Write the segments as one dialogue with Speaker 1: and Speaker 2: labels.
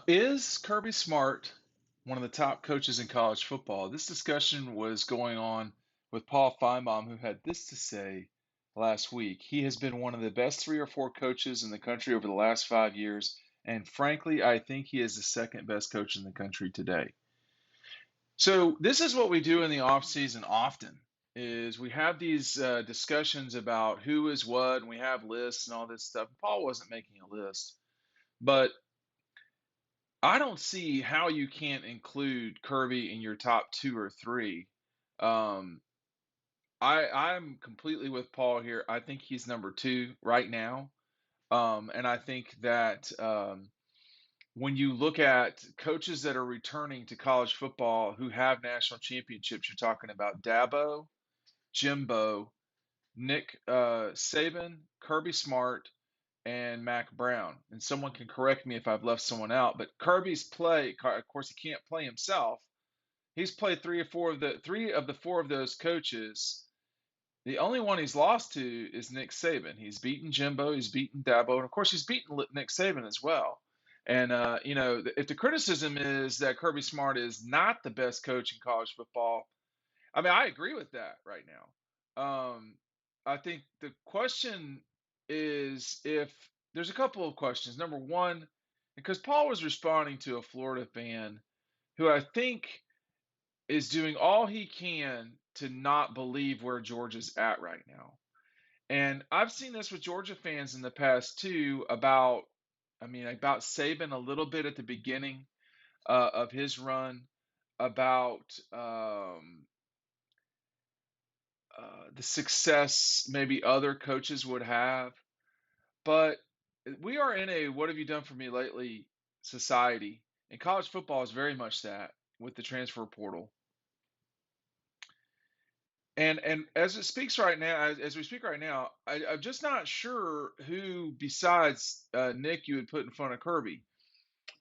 Speaker 1: Is Kirby Smart one of the top coaches in college football? This discussion was going on with Paul Finebaum, who had this to say last week. He has been one of the best three or four coaches in the country over the last 5 years, and frankly, I think he is the second best coach in the country today. So this is what we do in the off season often is we have these discussions about who is what, and we have lists and all this stuff. Paul wasn't making a list, but I don't see how you can't include Kirby in your top two or three. Um, I'm completely with Paul here. I think he's number two right now. And I think that when you look at coaches that are returning to college football who have national championships, you're talking about Dabo, Jimbo, Nick Saban, Kirby Smart, and Mac Brown. And someone can correct me if I've left someone out, but Kirby's play, of course, he can't play himself. He's played three of the four of those coaches. The only one he's lost to is Nick Saban. He's beaten Jimbo, he's beaten Dabo, and of course he's beaten Nick Saban as well. And if the criticism is that Kirby Smart is not the best coach in college football, I mean I agree with that right now. I think the question is if there's a couple of questions. Number one, because Paul was responding to a Florida fan who I think is doing all he can to not believe where Georgia's at right now. And I've seen this with Georgia fans in the past too about Saban a little bit at the beginning of his run, about the success maybe other coaches would have. But we are in a what have you done for me lately society, and college football is very much that with the transfer portal. And as it speaks right now, as we speak right now, I'm just not sure who besides Nick you would put in front of Kirby.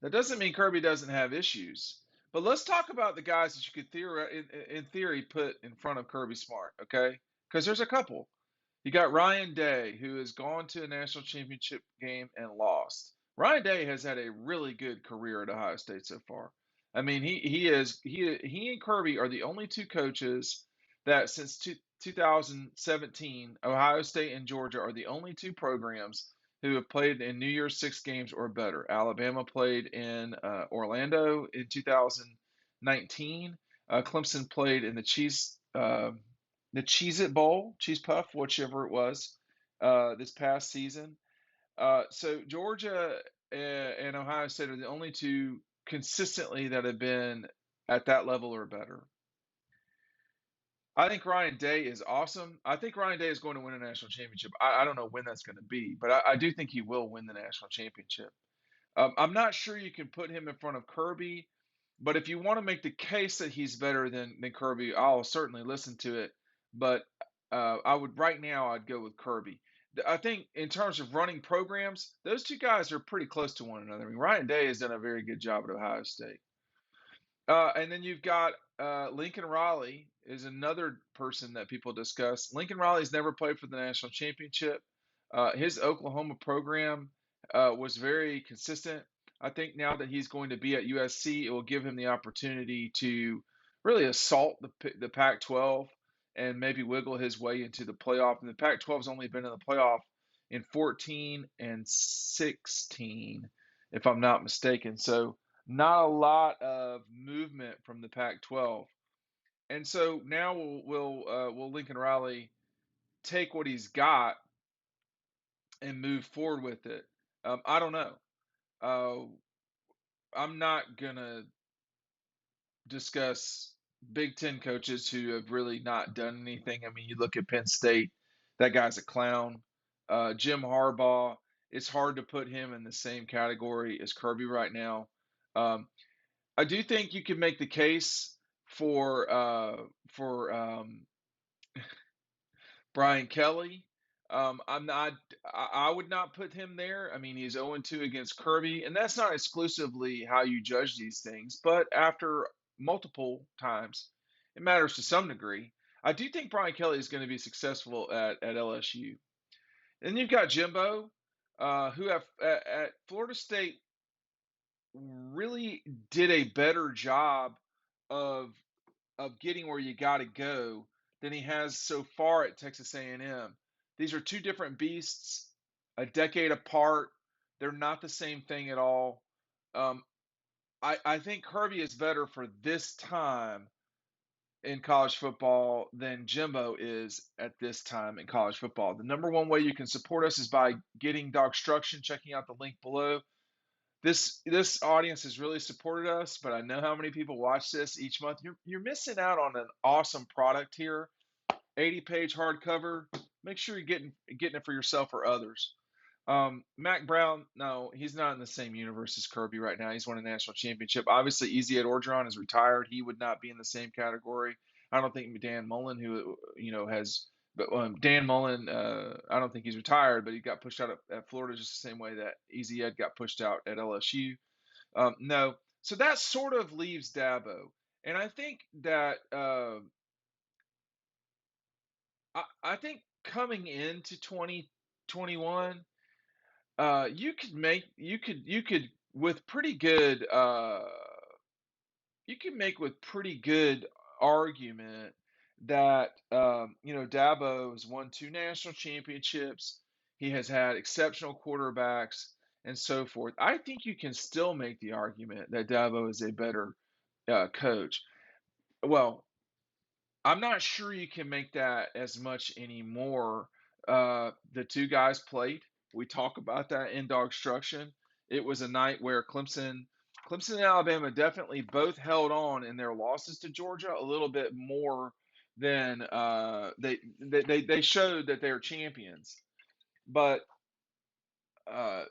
Speaker 1: That doesn't mean Kirby doesn't have issues, but let's talk about the guys that you could in theory put in front of Kirby Smart, okay? Because there's a couple. You got Ryan Day, who has gone to a national championship game and lost. Ryan Day has had a really good career at Ohio State so far. I mean, he and Kirby are the only two coaches that since 2017, Ohio State and Georgia are the only two programs who have played in New Year's Six games or better. Alabama played in Orlando in 2019. Clemson played in the Cheez It Bowl, Cheese Puff, whichever it was, this past season. So Georgia and Ohio State are the only two consistently that have been at that level or better. I think Ryan Day is awesome. I think Ryan Day is going to win a national championship. I don't know when that's going to be, but I do think he will win the national championship. I'm not sure you can put him in front of Kirby, but if you want to make the case that he's better than Kirby, I'll certainly listen to it. But I would right now I'd go with Kirby. I think in terms of running programs, those two guys are pretty close to one another. I mean, Ryan Day has done a very good job at Ohio State. And then you've got Lincoln Riley is another person that people discuss. Lincoln Riley's never played for the national championship. His Oklahoma program was very consistent. I think now that he's going to be at USC, it will give him the opportunity to really assault the Pac-12 and maybe wiggle his way into the playoff. And the Pac-12 has only been in the playoff in 14 and 16, if I'm not mistaken. So not a lot of movement from the Pac-12. And so now will Lincoln Riley take what he's got and move forward with it? I don't know. Uh, I'm not gonna discuss Big Ten coaches who have really not done anything. I mean, you look at Penn State, that guy's a clown. Jim Harbaugh, it's hard to put him in the same category as Kirby right now. Um, I do think you can make the case for Brian Kelly. I'm not. I would not put him there. I mean, he's 0-2 against Kirby, and that's not exclusively how you judge these things. But after multiple times, it matters to some degree. I do think Brian Kelly is going to be successful at LSU. And you've got Jimbo, who at Florida State really did a better job of getting where you got to go than he has so far at Texas A&M. These are two different beasts, a decade apart. They're not the same thing at all. Um, I think Kirby is better for this time in college football than Jimbo is at this time in college football. The number one way you can support us is by getting DAWGSTRUCTION, checking out the link below. This audience has really supported us, but I know how many people watch this each month. You're missing out on an awesome product here. 80-page hardcover. Make sure you're getting it for yourself or others. Mac Brown, no, he's not in the same universe as Kirby right now. He's won a national championship. Obviously, Easy Ed Orgeron is retired. He would not be in the same category. I don't think Dan Mullen, who has, but Dan Mullen, I don't think he's retired, but he got pushed out at Florida just the same way that Easy Ed got pushed out at LSU. No, so that sort of leaves Dabo, and I think that I think coming into 2021. You could with pretty good you can make with pretty good argument that Dabo has won two national championships. He has had exceptional quarterbacks and so forth. I think you can still make the argument that Dabo is a better coach. Well, I'm not sure you can make that as much anymore. The two guys played. We talk about that in DAWGSTRUCTION. It was a night where Clemson and Alabama definitely both held on in their losses to Georgia a little bit more than they showed that they're champions. But uh,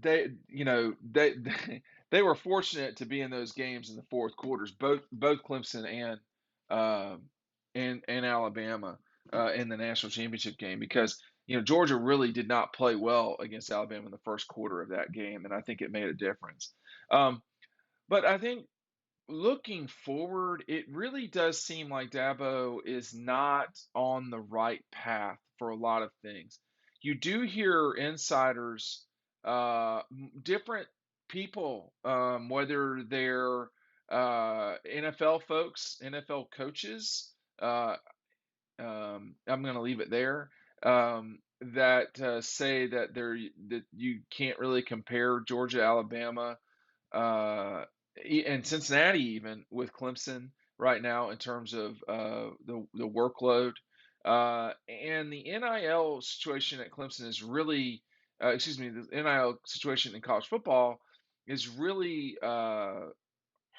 Speaker 1: they were fortunate to be in those games in the fourth quarters, both Clemson and Alabama in the national championship game, because Georgia really did not play well against Alabama in the first quarter of that game, and I think it made a difference. Um, but I think looking forward, it really does seem like Dabo is not on the right path for a lot of things. You do hear insiders, different people, whether they're NFL folks, NFL coaches. I'm going to leave it there. That say that you can't really compare Georgia, Alabama, uh, and Cincinnati even with Clemson right now in terms of the workload. And the NIL situation at Clemson is really, the NIL situation in college football is really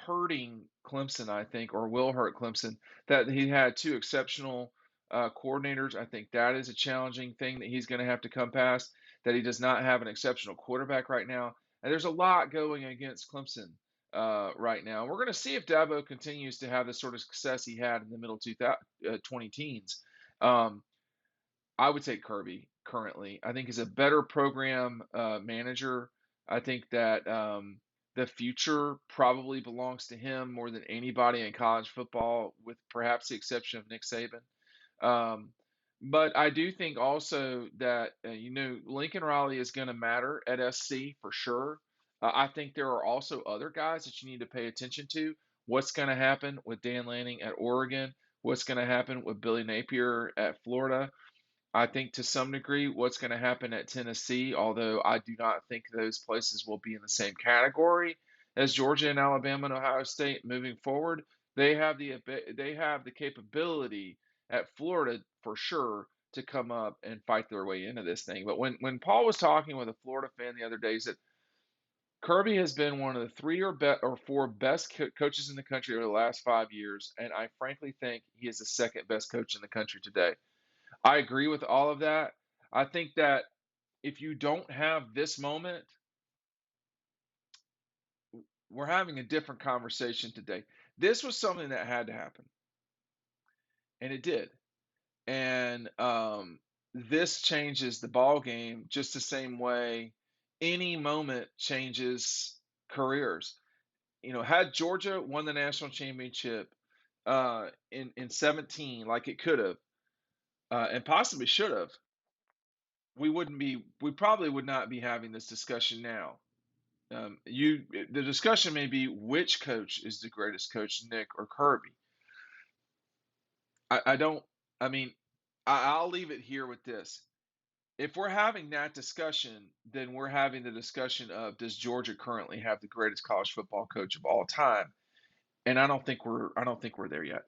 Speaker 1: hurting Clemson, I think, or will hurt Clemson. That he had two exceptional coordinators. I think that is a challenging thing that he's going to have to come past. That he does not have an exceptional quarterback right now. And there's a lot going against Clemson right now. We're going to see if Dabo continues to have the sort of success he had in the middle 20 teens. Um, I would take Kirby currently. I think he's a better program manager. I think that the future probably belongs to him more than anybody in college football, with perhaps the exception of Nick Saban. Um, but I do think also that Lincoln Riley is going to matter at SC for sure. I think there are also other guys that you need to pay attention to. What's going to happen with Dan Lanning at Oregon? What's going to happen with Billy Napier at Florida? I think to some degree what's going to happen at Tennessee, although I do not think those places will be in the same category as Georgia and Alabama and Ohio State moving forward. They have the capability at Florida for sure to come up and fight their way into this thing. But when Paul was talking with a Florida fan the other day, he said Kirby has been one of the or four best coaches in the country over the last 5 years, and I frankly think he is the second best coach in the country today. I agree with all of that. I think that if you don't have this moment, we're having a different conversation today. This was something that had to happen, and it did. And this changes the ball game just the same way any moment changes careers. Had Georgia won the national championship in 17, like it could have, and possibly should have, we probably would not be having this discussion now. The discussion may be which coach is the greatest coach, Nick or Kirby. I don't. I mean, I'll leave it here with this. If we're having that discussion, then we're having the discussion of does Georgia currently have the greatest college football coach of all time? And I don't think we're there yet.